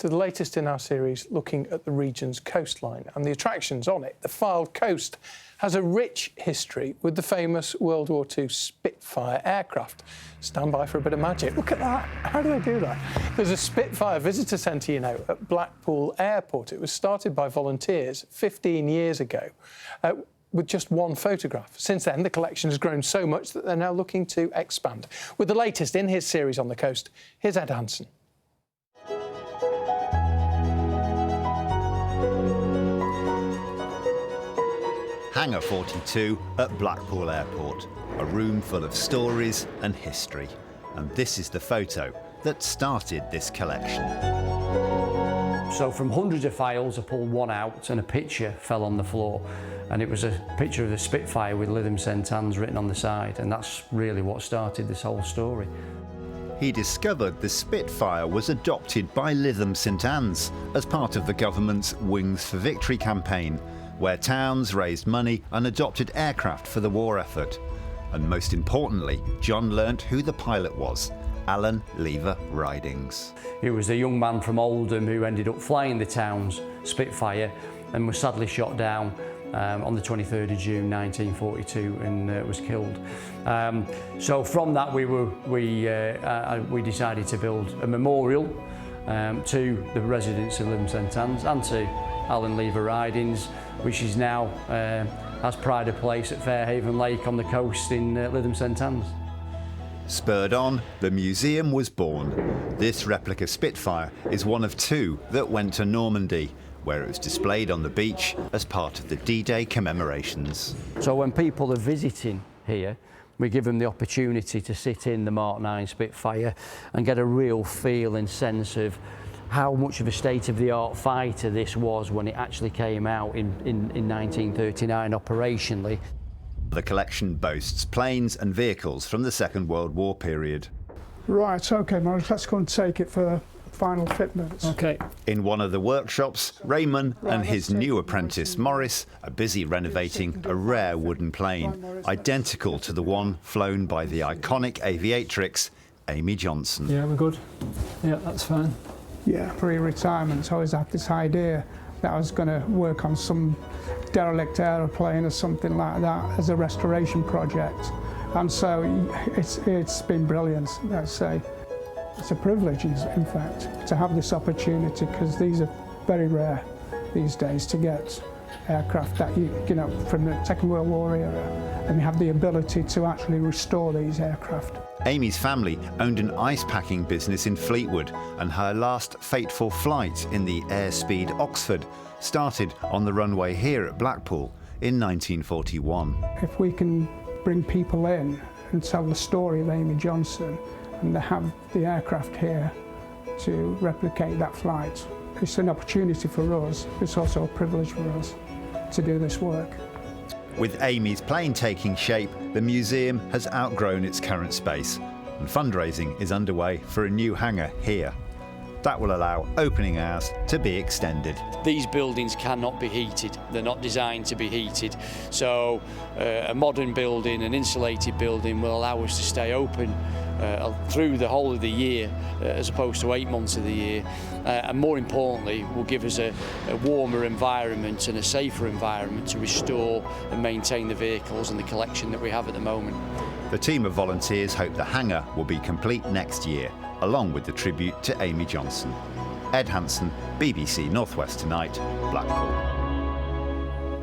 to the latest in our series looking at the region's coastline and the attractions on it. The Fylde Coast has a rich history with the famous World War II Spitfire aircraft. Stand by for a bit of magic. Look at that. How do they do that? There's a Spitfire visitor centre, you know, at Blackpool Airport. It was started by volunteers 15 years ago. With just one photograph. Since then, the collection has grown so much that they're now looking to expand. With the latest in his series on the coast, here's Ed Hanson. Hangar 42 at Blackpool Airport, a room full of stories and history. And this is the photo that started this collection. So from hundreds of files, I pulled one out and a picture fell on the floor. And it was a picture of the Spitfire with Lytham St Anne's written on the side, and that's really what started this whole story. He discovered the Spitfire was adopted by Lytham St Anne's as part of the government's Wings for Victory campaign, where towns raised money and adopted aircraft for the war effort. And most importantly, John learnt who the pilot was, Alan Lever Ridings. He was a young man from Oldham who ended up flying the town's Spitfire and was sadly shot down on the 23rd of June 1942 and was killed. So from that we decided to build a memorial to the residents of Lytham St Anne's and to Alan Lever Ridings, which is now has pride of place at Fairhaven Lake on the coast in Lytham St Anne's. Spurred on, the museum was born. This replica Spitfire is one of two that went to Normandy, where it was displayed on the beach as part of the D-Day commemorations. So when people are visiting here, we give them the opportunity to sit in the Mark 9 Spitfire and get a real feel and sense of how much of a state-of-the-art fighter this was when it actually came out in 1939 operationally. The collection boasts planes and vehicles from the Second World War period. Right, OK, Maurice, let's go and take it for final fitments. OK. In one of the workshops, Raymond and his new apprentice, Maurice, are busy renovating a rare wooden plane, identical to the one flown by the iconic aviatrix, Amy Johnson. Yeah, we're good. Yeah, that's fine. Yeah, pre-retirement, I always had this idea that I was going to work on some derelict aeroplane or something like that as a restoration project. And so it's been brilliant, I'd say. It's a privilege, in fact, to have this opportunity, because these are very rare these days to get aircraft that you know, from the Second World War era, and you have the ability to actually restore these aircraft. Amy's family owned an ice packing business in Fleetwood, and her last fateful flight in the Airspeed Oxford started on the runway here at Blackpool in 1941. If we can bring people in and tell the story of Amy Johnson, and they have the aircraft here to replicate that flight, it's an opportunity for us. It's also a privilege for us to do this work. With Amy's plane taking shape, the museum has outgrown its current space, and fundraising is underway for a new hangar here. That will allow opening hours to be extended. These buildings cannot be heated. They're not designed to be heated. So a modern building, an insulated building, will allow us to stay open through the whole of the year as opposed to 8 months of the year, and more importantly will give us a warmer environment and a safer environment to restore and maintain the vehicles and the collection that we have at the moment. The team of volunteers hope the hangar will be complete next year, along with the tribute to Amy Johnson. Ed Hanson, BBC North West Tonight, Blackpool.